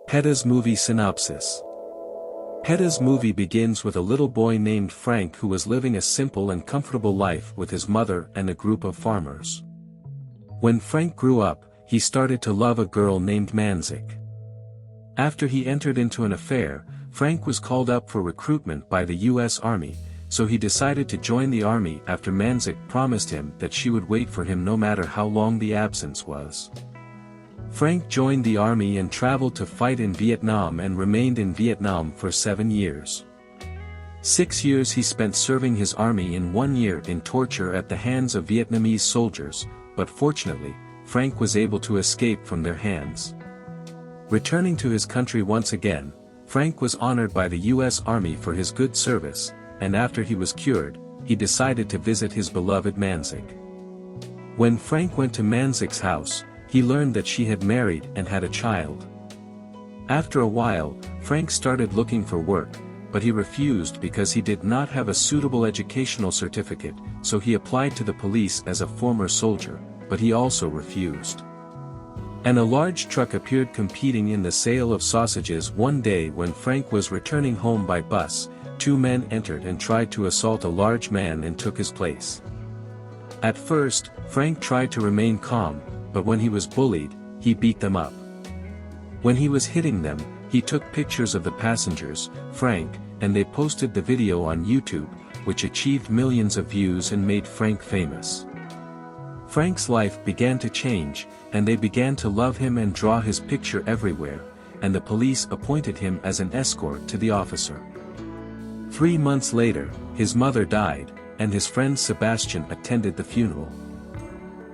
Hedda's movie synopsis. Hedda's movie begins with a little boy named Frank who was living a simple and comfortable life with his mother and a group of farmers. When Frank grew up, he started to love a girl named Manzik. After he entered into an affair, Frank was called up for recruitment by the U.S. Army, so he decided to join the army after Manzik promised him that she would wait for him no matter how long the absence was. Frank joined the army and traveled to fight in Vietnam and remained in Vietnam for 7 years. 6 years he spent serving his army and 1 year in torture at the hands of Vietnamese soldiers, but fortunately, Frank was able to escape from their hands. Returning to his country once again, Frank was honored by the U.S. Army for his good service, and after he was cured, he decided to visit his beloved Manzik. When Frank went to Manzik's house, he learned that she had married and had a child. After a while, Frank started looking for work, but he refused because he did not have a suitable educational certificate, so he applied to the police as a former soldier, but he also refused. And a large truck appeared competing in the sale of sausages one day. When Frank was returning home by bus, 2 men entered and tried to assault a large man and took his place. At first, Frank tried to remain calm, but when he was bullied, he beat them up. When he was hitting them, he took pictures of the passengers, Frank, and they posted the video on YouTube, which achieved millions of views and made Frank famous. Frank's life began to change, and they began to love him and draw his picture everywhere, and the police appointed him as an escort to the officer. 3 months later, his mother died, and his friend Sebastian attended the funeral.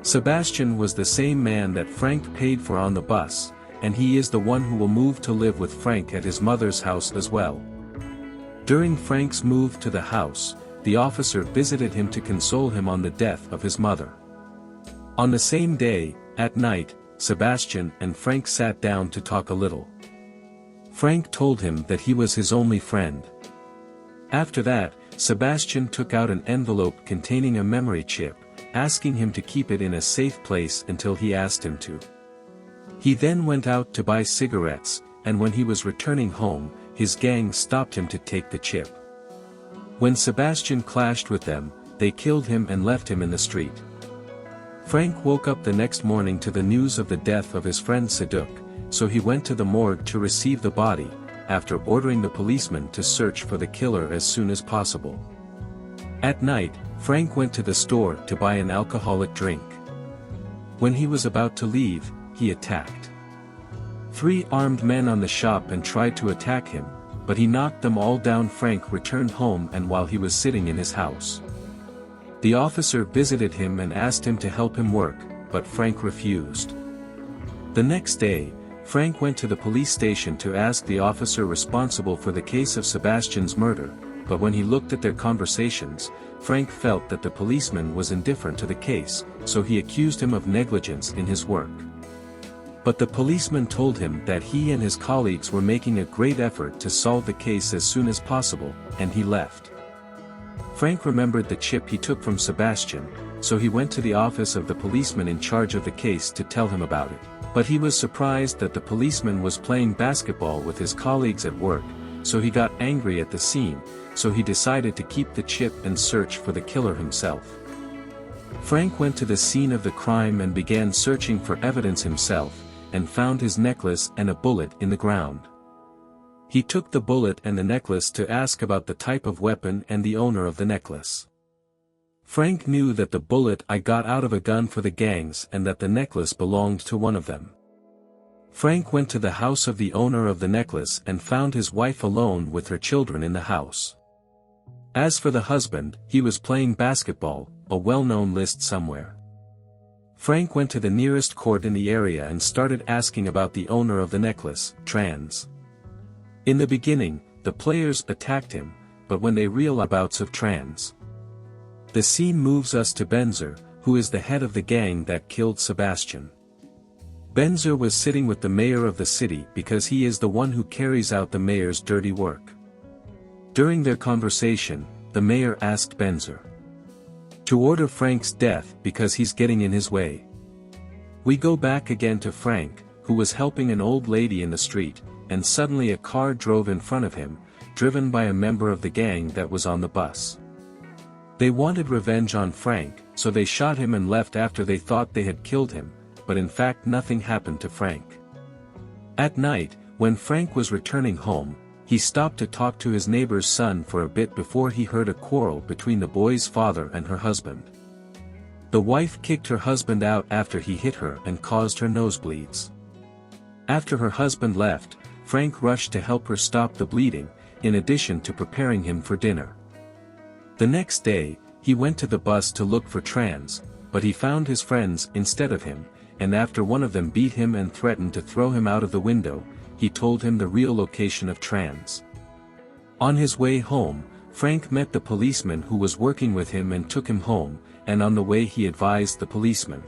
Sebastian was the same man that Frank paid for on the bus, and he is the one who will move to live with Frank at his mother's house as well. During Frank's move to the house, the officer visited him to console him on the death of his mother. On the same day, at night, Sebastian and Frank sat down to talk a little. Frank told him that he was his only friend. After that, Sebastian took out an envelope containing a memory chip, asking him to keep it in a safe place until he asked him to. He then went out to buy cigarettes, and when he was returning home, his gang stopped him to take the chip. When Sebastian clashed with them, they killed him and left him in the street. Frank woke up the next morning to the news of the death of his friend Saduk, so he went to the morgue to receive the body, after ordering the policeman to search for the killer as soon as possible. At night, Frank went to the store to buy an alcoholic drink. When he was about to leave, he attacked 3 armed men on the shop and tried to attack him, but he knocked them all down. Frank returned home, and while he was sitting in his house, the officer visited him and asked him to help him work, but Frank refused. The next day, Frank went to the police station to ask the officer responsible for the case of Sebastian's murder, but when he looked at their conversations, Frank felt that the policeman was indifferent to the case, so he accused him of negligence in his work. But the policeman told him that he and his colleagues were making a great effort to solve the case as soon as possible, and he left. Frank remembered the chip he took from Sebastian, so he went to the office of the policeman in charge of the case to tell him about it. But he was surprised that the policeman was playing basketball with his colleagues at work, so he got angry at the scene, so he decided to keep the chip and search for the killer himself. Frank went to the scene of the crime and began searching for evidence himself, and found his necklace and a bullet in the ground. He took the bullet and the necklace to ask about the type of weapon and the owner of the necklace. Frank knew that the bullet I got out of a gun for the gangs and that the necklace belonged to one of them. Frank went to the house of the owner of the necklace and found his wife alone with her children in the house. As for the husband, he was playing basketball, a well-known list somewhere. Frank went to the nearest court in the area and started asking about the owner of the necklace, Trans. In the beginning, the players attacked him, but when they realized bouts of Trans. The scene moves us to Benzer, who is the head of the gang that killed Sebastian. Benzer was sitting with the mayor of the city because he is the one who carries out the mayor's dirty work. During their conversation, the mayor asked Benzer to order Frank's death because he's getting in his way. We go back again to Frank, who was helping an old lady in the street, and suddenly a car drove in front of him, driven by a member of the gang that was on the bus. They wanted revenge on Frank, so they shot him and left after they thought they had killed him, but in fact nothing happened to Frank. At night, when Frank was returning home, he stopped to talk to his neighbor's son for a bit before he heard a quarrel between the boy's father and her husband. The wife kicked her husband out after he hit her and caused her nosebleeds. After her husband left, Frank rushed to help her stop the bleeding, in addition to preparing him for dinner. The next day, he went to the bus to look for Trans, but he found his friends instead of him, and after one of them beat him and threatened to throw him out of the window, he told him the real location of Trans. On his way home, Frank met the policeman who was working with him and took him home, and on the way he advised the policeman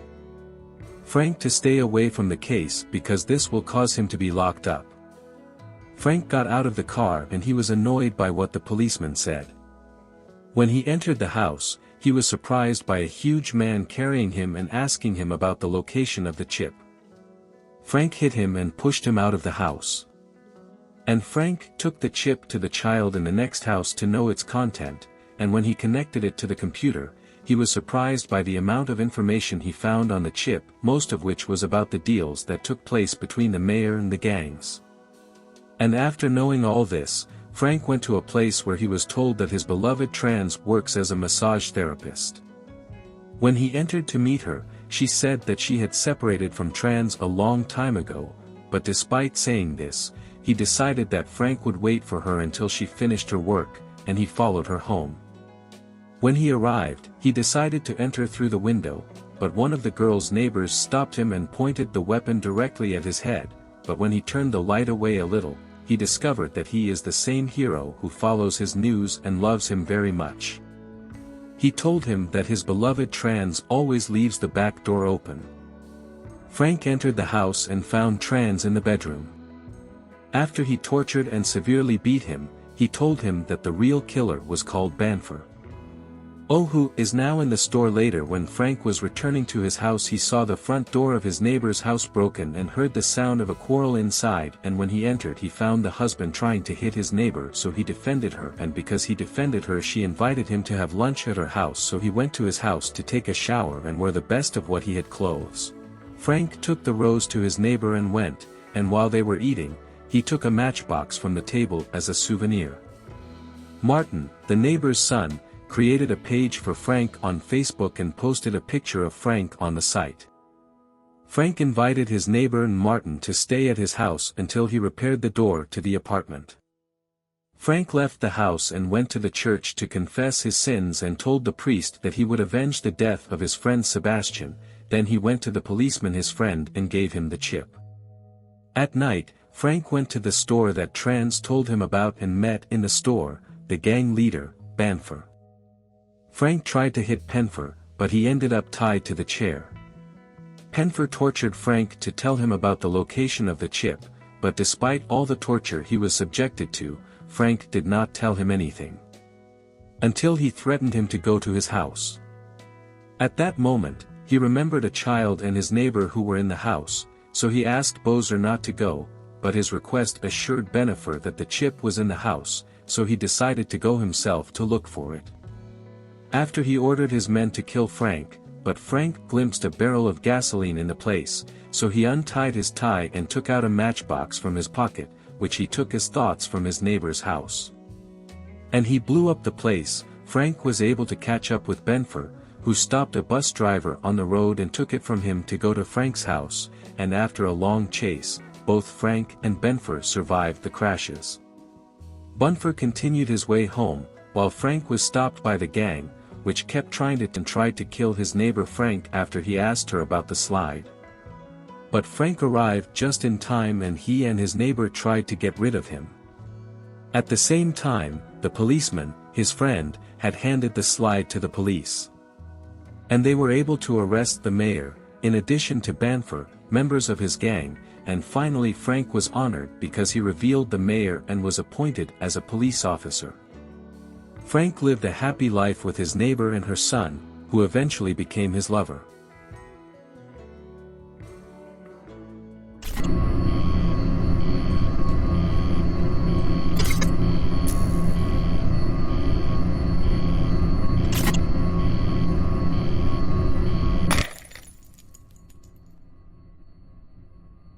Frank to stay away from the case because this will cause him to be locked up. Frank got out of the car and he was annoyed by what the policeman said. When he entered the house, he was surprised by a huge man carrying him and asking him about the location of the chip. Frank hit him and pushed him out of the house. And Frank took the chip to the child in the next house to know its content, and when he connected it to the computer, he was surprised by the amount of information he found on the chip, most of which was about the deals that took place between the mayor and the gangs. And after knowing all this, Frank went to a place where he was told that his beloved Trans works as a massage therapist. When he entered to meet her, she said that she had separated from Trans a long time ago, but despite saying this, he decided that Frank would wait for her until she finished her work, and he followed her home. When he arrived, he decided to enter through the window, but one of the girl's neighbors stopped him and pointed the weapon directly at his head, but when he turned the light away a little, he discovered that he is the same hero who follows his news and loves him very much. He told him that his beloved Trans always leaves the back door open. Frank entered the house and found Trans in the bedroom. After he tortured and severely beat him, he told him that the real killer was called Banfer. Who is now in the store. Later, when Frank was returning to his house, he saw the front door of his neighbor's house broken and heard the sound of a quarrel inside, and when he entered he found the husband trying to hit his neighbor, so he defended her, and because he defended her she invited him to have lunch at her house, so he went to his house to take a shower and wear the best of what he had clothes. Frank took the rose to his neighbor and went, and while they were eating, he took a matchbox from the table as a souvenir. Martin, the neighbor's son, created a page for Frank on Facebook and posted a picture of Frank on the site. Frank invited his neighbor and Martin to stay at his house until he repaired the door to the apartment. Frank left the house and went to the church to confess his sins and told the priest that he would avenge the death of his friend Sebastian. Then he went to the policeman, his friend, and gave him the chip. At night, Frank went to the store that Trans told him about and met in the store the gang leader, Banfer. Frank tried to hit Penfer, but he ended up tied to the chair. Penfer tortured Frank to tell him about the location of the chip, but despite all the torture he was subjected to, Frank did not tell him anything. Until he threatened him to go to his house. At that moment, he remembered a child and his neighbor who were in the house, so he asked Bozer not to go, but his request assured Bennifer that the chip was in the house, so he decided to go himself to look for it. After he ordered his men to kill Frank, but Frank glimpsed a barrel of gasoline in the place, so he untied his tie and took out a matchbox from his pocket, which he took as thoughts from his neighbor's house. And he blew up the place. Frank was able to catch up with Benfer, who stopped a bus driver on the road and took it from him to go to Frank's house, and after a long chase, both Frank and Benfer survived the crashes. Benfer continued his way home, while Frank was stopped by the gang, which kept trying to tried to kill his neighbor Frank after he asked her about the slide. But Frank arrived just in time and he and his neighbor tried to get rid of him. At the same time, the policeman, his friend, had handed the slide to the police. And they were able to arrest the mayor, in addition to Banfer, members of his gang, and finally Frank was honored because he revealed the mayor and was appointed as a police officer. Frank lived a happy life with his neighbor and her son, who eventually became his lover.